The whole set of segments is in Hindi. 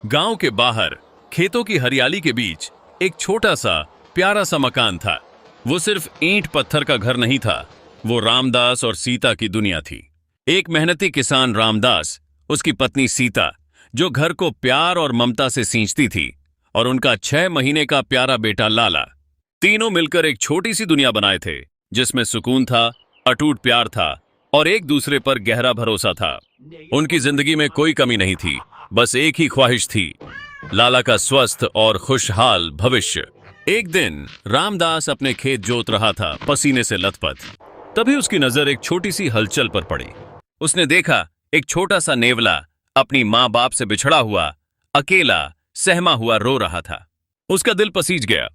गांव के बाहर खेतों की हरियाली के बीच एक छोटा सा प्यारा सा मकान था। वो सिर्फ ईंट पत्थर का घर नहीं था, वो रामदास और सीता की दुनिया थी। एक मेहनती किसान रामदास, उसकी पत्नी सीता, जो घर को प्यार और ममता से सींचती थी, और उनका 6 महीने का प्यारा बेटा लाला। तीनों मिलकर एक छोटी सी दुनिया बनाए थे, जिसमें सुकून था, अटूट प्यार था और एक दूसरे पर गहरा भरोसा था। उनकी जिंदगी में कोई कमी नहीं थी, बस एक ही ख्वाहिश थी, लाला का स्वस्थ और खुशहाल भविष्य। एक दिन रामदास अपने खेत जोत रहा था, पसीने से लथपथ। तभी उसकी नजर एक छोटी सी हलचल पर पड़ी। उसने देखा एक छोटा सा नेवला अपनी माँ बाप से बिछड़ा हुआ, अकेला, सहमा हुआ रो रहा था। उसका दिल पसीज गया।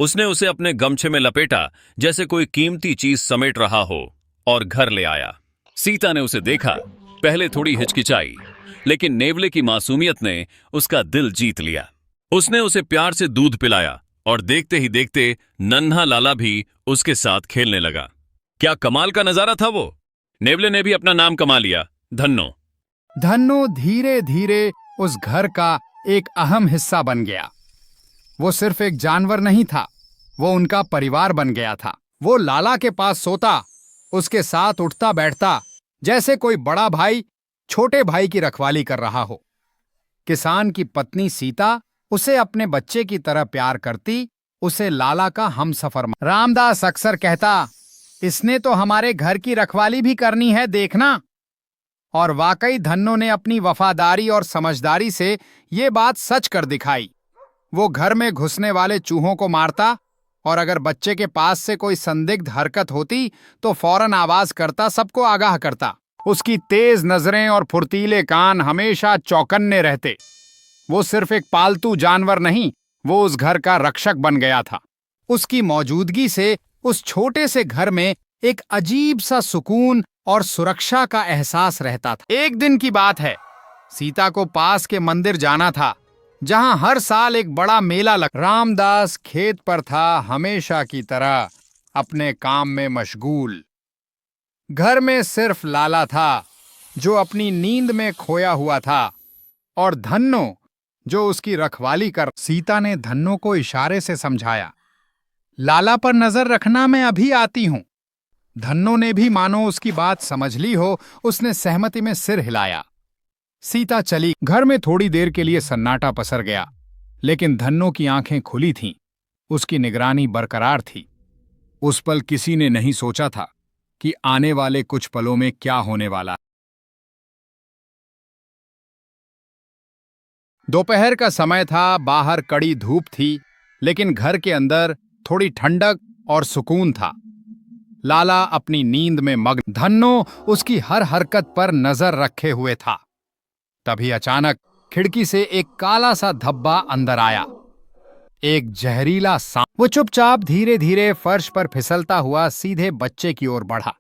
उसने उसे अपने गमछे में लपेटा जैसे कोई कीमती चीज समेट रहा हो और घर ले आया। सीता ने उसे देखा, पहले थोड़ी हिचकिचाई, लेकिन नेवले की मासूमियत ने उसका दिल जीत लिया। उसने उसे प्यार से दूध पिलाया और देखते ही देखते नन्हा लाला भी उसके साथ खेलने लगा। क्या कमाल का नजारा था वो! नेवले ने भी अपना नाम कमा लिया, धन्नो। धन्नो धीरे धीरे उस घर का एक अहम हिस्सा बन गया। वो सिर्फ एक जानवर नहीं था, वो उनका परिवार बन गया था। वो लाला के पास सोता, उसके साथ उठता बैठता, जैसे कोई बड़ा भाई छोटे भाई की रखवाली कर रहा हो। किसान की पत्नी सीता उसे अपने बच्चे की तरह प्यार करती, उसे लाला का हमसफर। रामदास अक्सर कहता, इसने तो हमारे घर की रखवाली भी करनी है, देखना। और वाकई धन्नो ने अपनी वफादारी और समझदारी से ये बात सच कर दिखाई। वो घर में घुसने वाले चूहों को मारता, और अगर बच्चे के पास से कोई संदिग्ध हरकत होती तो फौरन आवाज करता, सबको आगाह करता। उसकी तेज नजरें और फुर्तीले कान हमेशा चौकन्ने रहते। वो सिर्फ एक पालतू जानवर नहीं, वो उस घर का रक्षक बन गया था। उसकी मौजूदगी से उस छोटे से घर में एक अजीब सा सुकून और सुरक्षा का एहसास रहता था। एक दिन की बात है, सीता को पास के मंदिर जाना था, जहां हर साल एक बड़ा मेला लग। रामदास खेत पर था, हमेशा की तरह अपने काम में मशगूल। घर में सिर्फ लाला था, जो अपनी नींद में खोया हुआ था, और धन्नो, जो उसकी रखवाली कर। सीता ने धन्नो को इशारे से समझाया, लाला पर नजर रखना, मैं अभी आती हूं। धन्नो ने भी मानो उसकी बात समझ ली हो, उसने सहमति में सिर हिलाया। सीता चली। घर में थोड़ी देर के लिए सन्नाटा पसर गया, लेकिन धन्नो की आंखें खुली थीं, उसकी निगरानी बरकरार थी। उस पल किसी ने नहीं सोचा था कि आने वाले कुछ पलों में क्या होने वाला। दोपहर का समय था, बाहर कड़ी धूप थी, लेकिन घर के अंदर थोड़ी ठंडक और सुकून था। लाला अपनी नींद में मग्न, धन्नो उसकी हर हरकत पर नजर रखे हुए था। तभी अचानक खिड़की से एक काला सा धब्बा अंदर आया, एक जहरीला सांप। वो चुपचाप धीरे धीरे फर्श पर फिसलता हुआ सीधे बच्चे की ओर बढ़ा।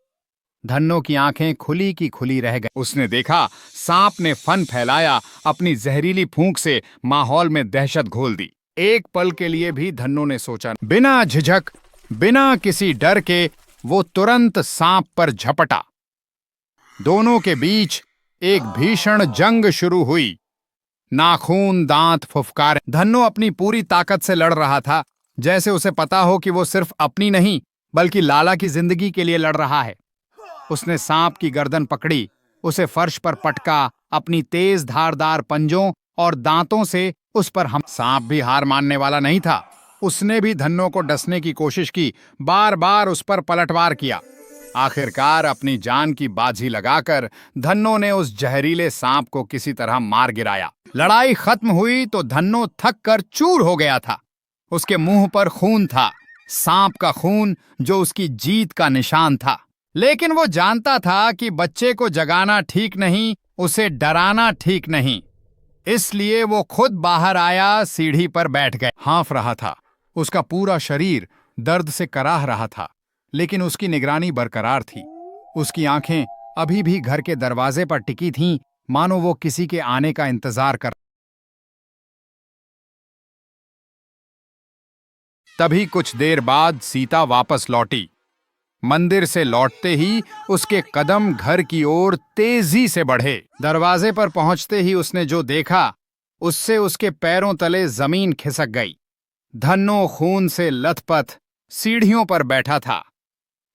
धन्नो की आंखें खुली की खुली रह गई। उसने देखा सांप ने फन फैलाया, अपनी जहरीली फूंक से माहौल में दहशत घोल दी। एक पल के लिए भी धन्नो ने सोचा, बिना झिझक, बिना किसी डर के वो तुरंत सांप पर झपटा। दोनों के बीच एक भीषण जंग शुरू हुई। नाखून, दांत फुफकार। धन्नो अपनी पूरी ताकत से लड़ रहा था, जैसे उसे पता हो कि वो सिर्फ अपनी नहीं, बल्कि लाला की जिंदगी के लिए लड़ रहा है। उसने सांप की गर्दन पकड़ी, उसे फर्श पर पटका, अपनी तेज धारदार पंजों और दांतों से उस पर हम। सांप भी हार मानने वाला नहीं था। उसने भी धन्नो को डसने की कोशिश की, बार बार उस पर पलटवार किया। आखिरकार अपनी जान की बाजी लगाकर धन्नो ने उस जहरीले सांप को किसी तरह मार गिराया। लड़ाई खत्म हुई तो धन्नो थक कर चूर हो गया था। उसके मुंह पर खून था, सांप का खून, जो उसकी जीत का निशान था। लेकिन वो जानता था कि बच्चे को जगाना ठीक नहीं, उसे डराना ठीक नहीं। इसलिए वो खुद बाहर आया, सीढ़ी पर बैठ गया। हाँफ रहा था, उसका पूरा शरीर दर्द से कराह रहा था, लेकिन उसकी निगरानी बरकरार थी। उसकी आंखें अभी भी घर के दरवाजे पर टिकी थीं, मानो वो किसी के आने का इंतजार कर। तभी कुछ देर बाद सीता वापस लौटी। मंदिर से लौटते ही उसके कदम घर की ओर तेजी से बढ़े। दरवाजे पर पहुंचते ही उसने जो देखा, उससे उसके पैरों तले जमीन खिसक गई। धन्नो खून से लथपथ सीढ़ियों पर बैठा था।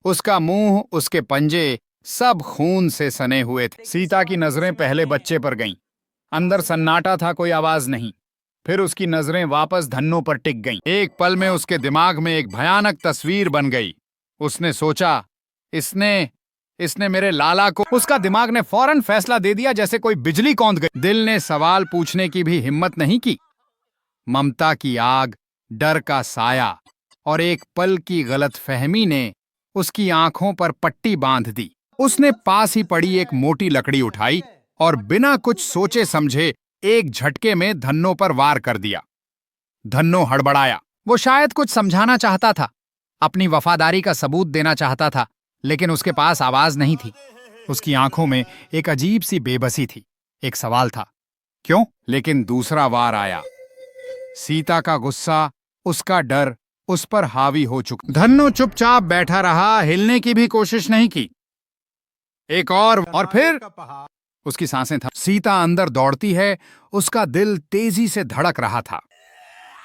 उसका मुंह, उसके पंजे सब खून से सने हुए थे। सीता की नजरें पहले बच्चे पर गईं। अंदर सन्नाटा था, कोई आवाज नहीं। फिर उसकी नजरें वापस धन्नो पर टिक गईं। एक पल में उसके दिमाग में एक भयानक तस्वीर बन गई। उसने सोचा, इसने इसने मेरे लाला को। उसका दिमाग ने फौरन फैसला दे दिया, जैसे कोई बिजली कौंध गई। दिल ने सवाल पूछने की भी हिम्मत नहीं की। ममता की आग, डर का साया और एक पल की गलतफहमी ने उसकी आंखों पर पट्टी बांध दी। उसने पास ही पड़ी एक मोटी लकड़ी उठाई और बिना कुछ सोचे समझे एक झटके में धन्नो पर वार कर दिया। धन्नो हड़बड़ाया। वो शायद कुछ समझाना चाहता था, अपनी वफादारी का सबूत देना चाहता था, लेकिन उसके पास आवाज नहीं थी। उसकी आंखों में एक अजीब सी बेबसी थी। एक सवाल था, क्यों? लेकिन दूसरा वार आया। सीता का गुस्सा, उसका डर उस पर हावी हो चुका। धन्नो चुपचाप बैठा रहा, हिलने की भी कोशिश नहीं की। एक और फिर उसकी सांसें थम। सीता अंदर दौड़ती है, उसका दिल तेजी से धड़क रहा था।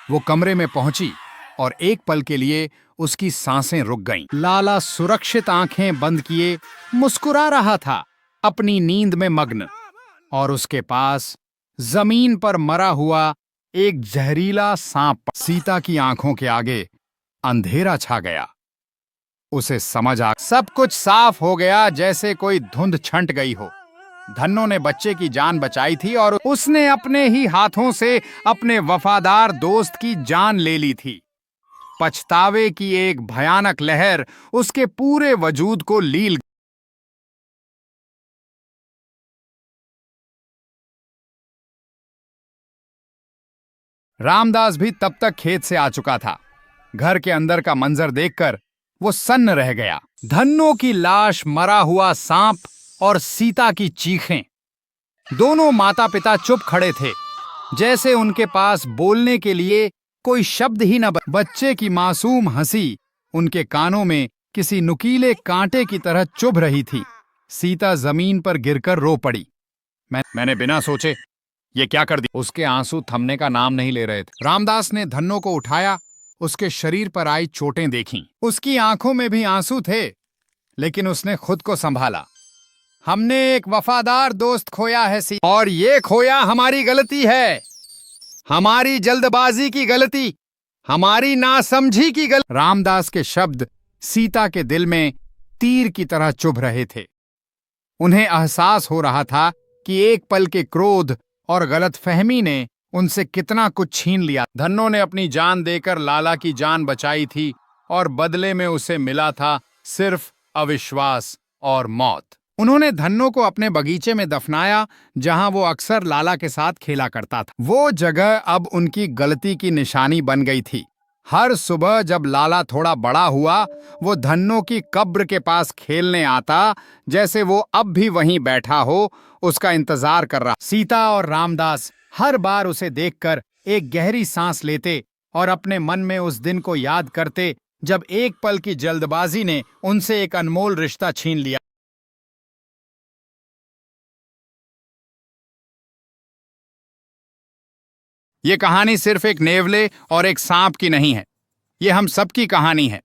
वो कमरे में पहुंची और एक पल के लिए उसकी सांसें रुक गईं। लाला सुरक्षित आंखें बंद किए मुस्कुरा रहा था, अपनी नींद में मग्न। और उसके पास जमीन पर मरा हुआ एक जहरीला सांप। सीता की आंखों के आगे अंधेरा छा गया। उसे समझ आ, सब कुछ साफ हो गया, जैसे कोई धुंध छंट गई हो। धन्नो ने बच्चे की जान बचाई थी और उसने अपने ही हाथों से अपने वफादार दोस्त की जान ले ली थी। पछतावे की एक भयानक लहर उसके पूरे वजूद को लील। रामदास भी तब तक खेत से आ चुका था। घर के अंदर का मंजर देखकर वो सन्न रह गया। धन्नो की लाश, मरा हुआ सांप और सीता की चीखें। दोनों माता पिता चुप खड़े थे, जैसे उनके पास बोलने के लिए कोई शब्द ही न। बच्चे की मासूम हंसी उनके कानों में किसी नुकीले कांटे की तरह चुभ रही थी। सीता जमीन पर गिरकर रो पड़ी। मैंने बिना सोचे ये क्या कर दिया। उसके आंसू थमने का नाम नहीं ले रहे थे। रामदास ने धन्नो को उठाया, उसके शरीर पर आई चोटें देखीं। उसकी आंखों में भी आंसू थे, लेकिन उसने खुद को संभाला। हमने एक वफादार दोस्त खोया है और ये खोया हमारी गलती है, हमारी जल्दबाजी की गलती, हमारी नासमझी की गलती। रामदास के शब्द सीता के दिल में तीर की तरह चुभ रहे थे। उन्हें एहसास हो रहा था कि एक पल के क्रोध और गलतफहमी ने उनसे कितना कुछ छीन लिया। धन्नो ने अपनी जान देकर लाला की जान बचाई थी और बदले में उसे मिला था सिर्फ अविश्वास और मौत। उन्होंने धन्नो को अपने बगीचे में दफनाया, जहां वो अक्सर लाला के साथ खेला करता था। वो जगह अब उनकी गलती की निशानी बन गई थी। हर सुबह जब लाला थोड़ा बड़ा हुआ, वो धन्नो की कब्र के पास खेलने आता, जैसे वो अब भी वहीं बैठा हो, उसका इंतजार कर रहा। सीता और रामदास हर बार उसे देखकर एक गहरी सांस लेते और अपने मन में उस दिन को याद करते जब एक पल की जल्दबाजी ने उनसे एक अनमोल रिश्ता छीन लिया। ये कहानी सिर्फ एक नेवले और एक सांप की नहीं है। ये हम सबकी कहानी है।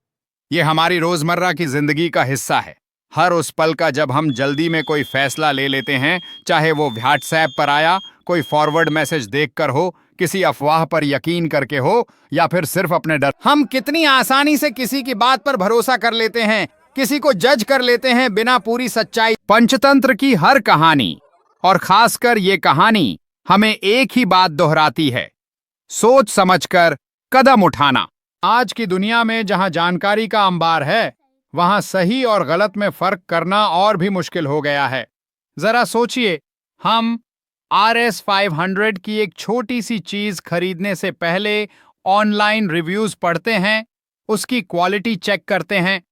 ये हमारी रोजमर्रा की जिंदगी का हिस्सा है। हर उस पल का जब हम जल्दी में कोई फैसला ले लेते हैं, चाहे वो व्हाट्सएप पर आया, कोई फॉरवर्ड मैसेज देखकर हो, किसी अफवाह पर यकीन करके हो, या फिर सिर्फ अपने डर। हम कितनी आसानी से किसी की बात पर भरोसा कर लेते हैं, किसी को जज कर लेते हैं बिना पूरी सच्चाई। पंचतंत्र की हर कहानी, और खासकर ये कहानी, हमें एक ही बात दोहराती है: सोच समझकर कदम उठाना। आज की दुनिया में जहां जानकारी का अंबार है, वहां सही और गलत में फर्क करना और भी मुश्किल हो गया है। जरा सोचिए, हम RS 500 की एक छोटी सी चीज खरीदने से पहले ऑनलाइन रिव्यूज पढ़ते हैं, उसकी क्वालिटी चेक करते हैं,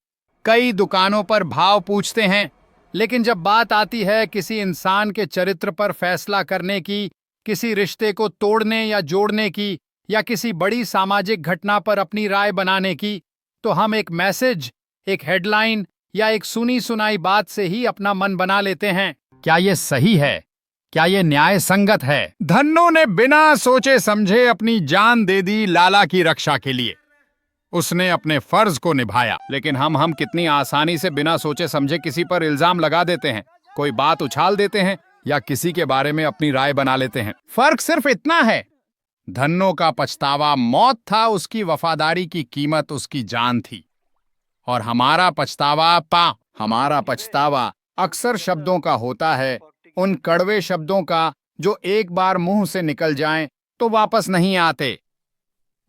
कई दुकानों पर भाव पूछते हैं, लेकिन जब बात आती है किसी इंसान के चरित्र पर फैसला करने की, किसी रिश्ते को तोड़ने या जोड़ने की, या किसी बड़ी सामाजिक घटना पर अपनी राय बनाने की, तो हम एक मैसेज, एक हेडलाइन या एक सुनी सुनाई बात से ही अपना मन बना लेते हैं। क्या ये सही है? क्या ये न्याय संगत है? धन्नो ने बिना सोचे समझे अपनी जान दे दी लाला की रक्षा के लिए। उसने अपने फर्ज को निभाया। लेकिन हम कितनी आसानी से बिना सोचे समझे किसी पर इल्जाम लगा देते हैं, कोई बात उछाल देते हैं या किसी के बारे में अपनी राय बना लेते हैं। फर्क सिर्फ इतना है, धन्नो का पछतावा मौत था, उसकी वफादारी की कीमत उसकी जान थी। और हमारा पछतावा अक्सर शब्दों का होता है, उन कड़वे शब्दों का जो एक बार मुंह से निकल जाएं तो वापस नहीं आते,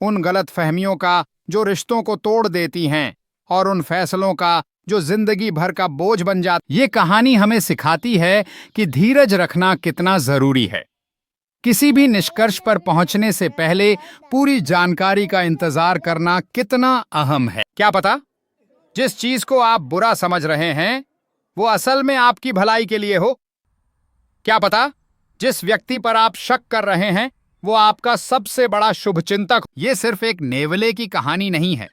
उन गलतफहमियों का जो रिश्तों को तोड़ देती हैं, और उन फैसलों का जो जिंदगी भर का बोझ बन जाता। ये कहानी हमें सिखाती है कि धीरज रखना कितना जरूरी है। किसी भी निष्कर्ष पर पहुंचने से पहले पूरी जानकारी का इंतजार करना कितना अहम है। क्या पता जिस चीज को आप बुरा समझ रहे हैं वो असल में आपकी भलाई के लिए हो। क्या पता जिस व्यक्ति पर आप शक कर रहे हैं वो आपका सबसे बड़ा शुभचिंतक। ये सिर्फ एक नेवले की कहानी नहीं है,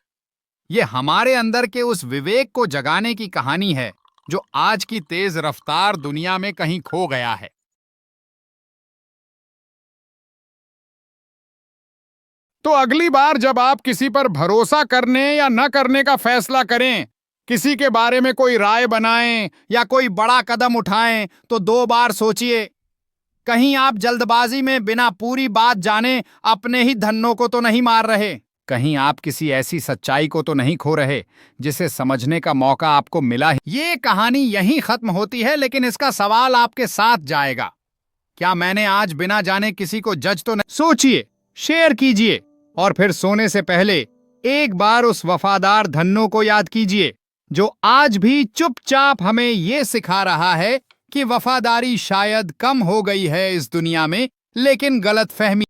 ये हमारे अंदर के उस विवेक को जगाने की कहानी है जो आज की तेज रफ्तार दुनिया में कहीं खो गया है। तो अगली बार जब आप किसी पर भरोसा करने या न करने का फैसला करें, किसी के बारे में कोई राय बनाएं या कोई बड़ा कदम उठाएं, तो 2 बार सोचिए। कहीं आप जल्दबाजी में बिना पूरी बात जाने अपने ही धन्नों को तो नहीं मार रहे। कहीं आप किसी ऐसी सच्चाई को तो नहीं खो रहे जिसे समझने का मौका आपको मिला ही। ये कहानी यहीं खत्म होती है, लेकिन इसका सवाल आपके साथ जाएगा, क्या मैंने आज बिना जाने किसी को जज तो नहीं? सोचिए, शेयर कीजिए, और फिर सोने से पहले एक बार उस वफादार धन्नो को याद कीजिए जो आज भी चुपचाप हमें ये सिखा रहा है कि वफादारी शायद कम हो गई है इस दुनिया में, लेकिन गलतफहमी